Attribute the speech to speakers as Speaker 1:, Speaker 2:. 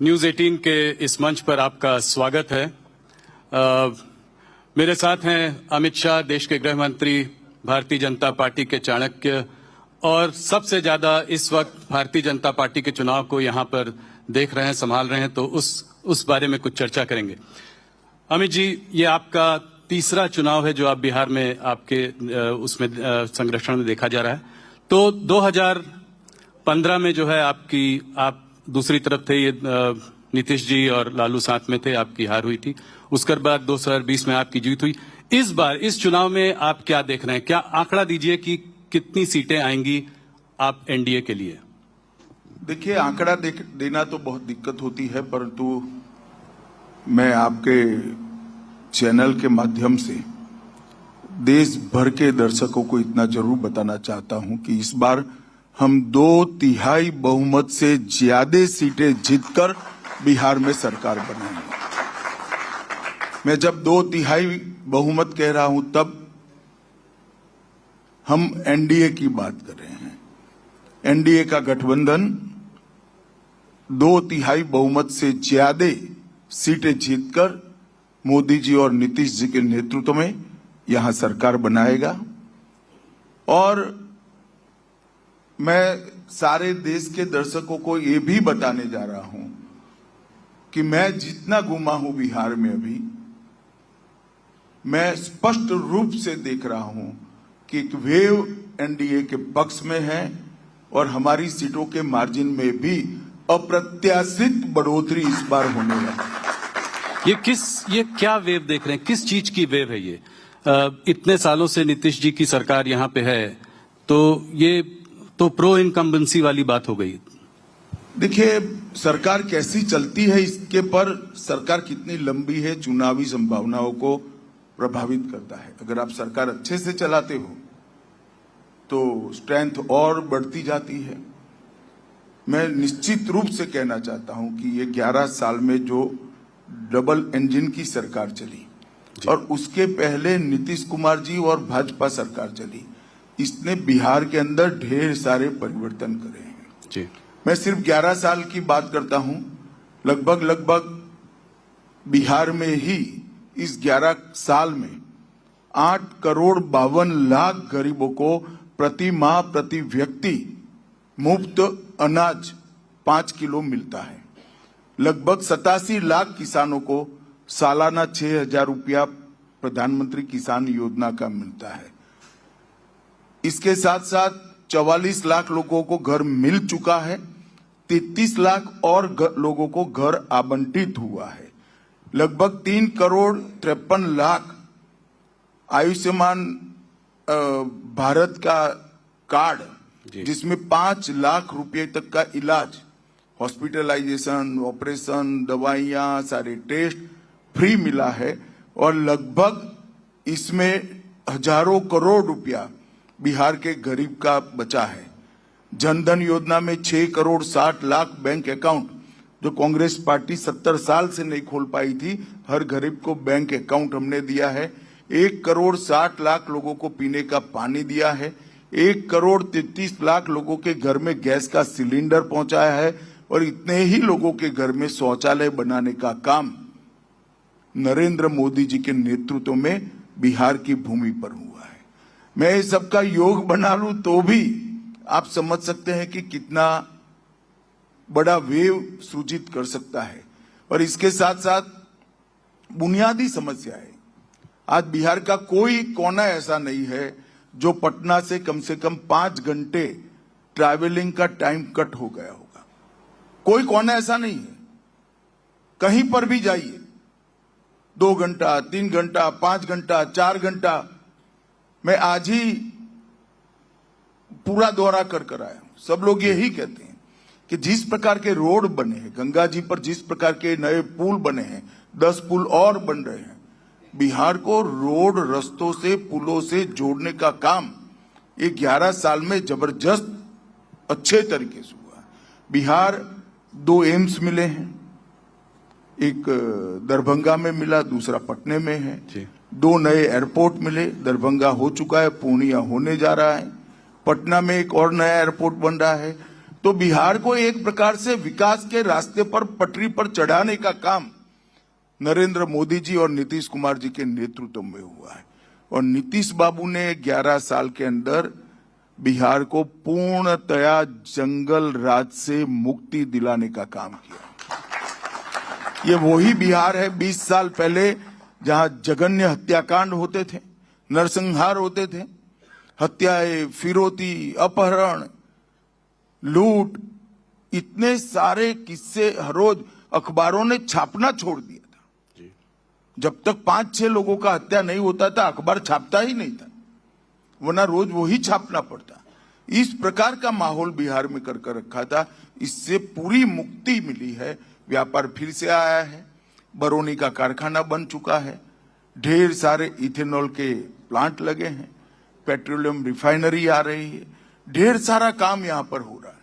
Speaker 1: News 18 के इस मंच पर आपका स्वागत है। मेरे साथ हैं अमित शाह, देश के गृह मंत्री, भारतीय जनता पार्टी के चाणक्य, और सबसे ज्यादा इस वक्त भारतीय जनता पार्टी के चुनाव को यहां पर देख रहे हैं, संभाल रहे हैं, तो उस बारे में कुछ चर्चा करेंगे। अमित जी, ये आपका तीसरा चुनाव है जो आप बिहार में आपके उसमें संरक्षण में देखा जा रहा है। तो 2015 में जो है आप दूसरी तरफ थे, ये नीतीश जी और लालू साथ में थे, आपकी हार हुई थी। उसके बाद 2020 में आपकी जीत हुई। इस बार इस चुनाव में आप क्या देख रहे हैं? क्या आंकड़ा दीजिए कि कितनी सीटें आएंगी आप एनडीए के लिए?
Speaker 2: देखिए, आंकड़ा देना तो बहुत दिक्कत होती है, परंतु मैं आपके चैनल के माध्यम से देश भर के दर्शकों को इतना जरूर बताना चाहता हूं कि इस बार हम 2/3 बहुमत से ज्यादा सीटें जीतकर बिहार में सरकार बनाएंगे। मैं जब 2/3 बहुमत कह रहा हूं तब हम एनडीए की बात कर रहे हैं। एनडीए का गठबंधन 2/3 बहुमत से ज्यादा सीटें जीतकर मोदी जी और नीतीश जी के नेतृत्व में यहां सरकार बनाएगा। और मैं सारे देश के दर्शकों को ये भी बताने जा रहा हूं कि मैं जितना घूमा हूं बिहार में अभी, मैं स्पष्ट रूप से देख रहा हूं कि एक वेव एनडीए के पक्ष में है और हमारी सीटों के मार्जिन में भी अप्रत्याशित बढ़ोतरी इस बार होने वाली है।
Speaker 1: ये क्या वेव देख रहे हैं? किस चीज की वेव है ये? इतने सालों से नीतीश जी की सरकार यहाँ पे है, तो ये तो प्रो इनकम्बेंसी वाली बात हो गई।
Speaker 2: देखिए, सरकार कैसी चलती है इसके पर सरकार कितनी लंबी है चुनावी संभावनाओं को प्रभावित करता है। अगर आप सरकार अच्छे से चलाते हो तो स्ट्रेंथ और बढ़ती जाती है। मैं निश्चित रूप से कहना चाहता हूं कि ये 11 साल में जो डबल इंजन की सरकार चली और उसके पहले नीतीश कुमार जी और भाजपा सरकार चली, इसने बिहार के अंदर ढेर सारे परिवर्तन करे हैं जी। मैं सिर्फ 11 साल की बात करता हूं। लगभग बिहार में ही इस 11 साल में 8,52,00,000 गरीबों को प्रति माह प्रति व्यक्ति मुफ्त अनाज 5 किलो मिलता है। लगभग 87 लाख किसानों को सालाना 6,000 रुपया प्रधानमंत्री किसान योजना का मिलता है। इसके साथ साथ 44 लाख लोगों को घर मिल चुका है। 33 लाख और लोगों को घर आवंटित हुआ है। लगभग 3,53,00,000 आयुष्मान भारत का कार्ड, जिसमें 5 लाख रुपए तक का इलाज, हॉस्पिटलाइजेशन, ऑपरेशन, दवाइयां, सारे टेस्ट फ्री मिला है। और लगभग इसमें हजारों करोड़ रुपया बिहार के गरीब का बचा है। जनधन योजना में 6,60,00,000 बैंक अकाउंट, जो कांग्रेस पार्टी 70 साल से नहीं खोल पाई थी, हर गरीब को बैंक अकाउंट हमने दिया है। 1,60,00,000 लोगों को पीने का पानी दिया है। 1,33,00,000 लोगों के घर में गैस का सिलेंडर पहुंचाया है। और इतने ही लोगों के घर में शौचालय बनाने का काम नरेंद्र मोदी जी के नेतृत्व में बिहार की भूमि पर हुआ है। मैं इस सबका योग बना लूं तो भी आप समझ सकते हैं कि कितना बड़ा वेव सृजित कर सकता है। और इसके साथ साथ बुनियादी समस्या है, आज बिहार का कोई कोना ऐसा नहीं है जो पटना से कम 5 घंटे ट्रैवलिंग का टाइम कट हो गया होगा। कोई कोना ऐसा नहीं है। कहीं पर भी जाइए, 2 घंटा, 3 घंटा, 5 घंटा, 4 घंटा। मैं आज ही पूरा दौरा कर आया हूं। सब लोग यही कहते हैं कि जिस प्रकार के रोड बने हैं, गंगा जी पर जिस प्रकार के नए पुल बने हैं, 10 पुल और बन रहे हैं। बिहार को रोड, रस्तों से, पुलों से जोड़ने का काम ये 11 साल में जबरदस्त अच्छे तरीके से हुआ। बिहार 2 एम्स मिले हैं, एक दरभंगा में मिला, दूसरा पटने में है। 2 नए एयरपोर्ट मिले, दरभंगा हो चुका है, पूर्णिया होने जा रहा है। पटना में एक और नया एयरपोर्ट बन रहा है। तो बिहार को एक प्रकार से विकास के रास्ते पर पटरी पर चढ़ाने का काम नरेंद्र मोदी जी और नीतीश कुमार जी के नेतृत्व में हुआ है। और नीतीश बाबू ने 11 साल के अंदर बिहार को पूर्णतया जंगल राज से मुक्ति दिलाने का काम किया। ये वही बिहार है 20 साल पहले जहां जघन्य हत्याकांड होते थे, नरसंहार होते थे, हत्याएं, फिरौती, अपहरण, लूट, इतने सारे किस्से हर रोज अखबारों ने छापना छोड़ दिया था। जब तक 5-6 लोगों का हत्या नहीं होता था अखबार छापता ही नहीं था, वरना रोज वही छापना पड़ता। इस प्रकार का माहौल बिहार में कर रखा था। इससे पूरी मुक्ति मिली है। व्यापार फिर से आया है, बरौनी का कारखाना बन चुका है, ढेर सारे इथेनॉल के प्लांट लगे हैं, पेट्रोलियम रिफाइनरी आ रही है, ढेर सारा काम यहां पर हो रहा है।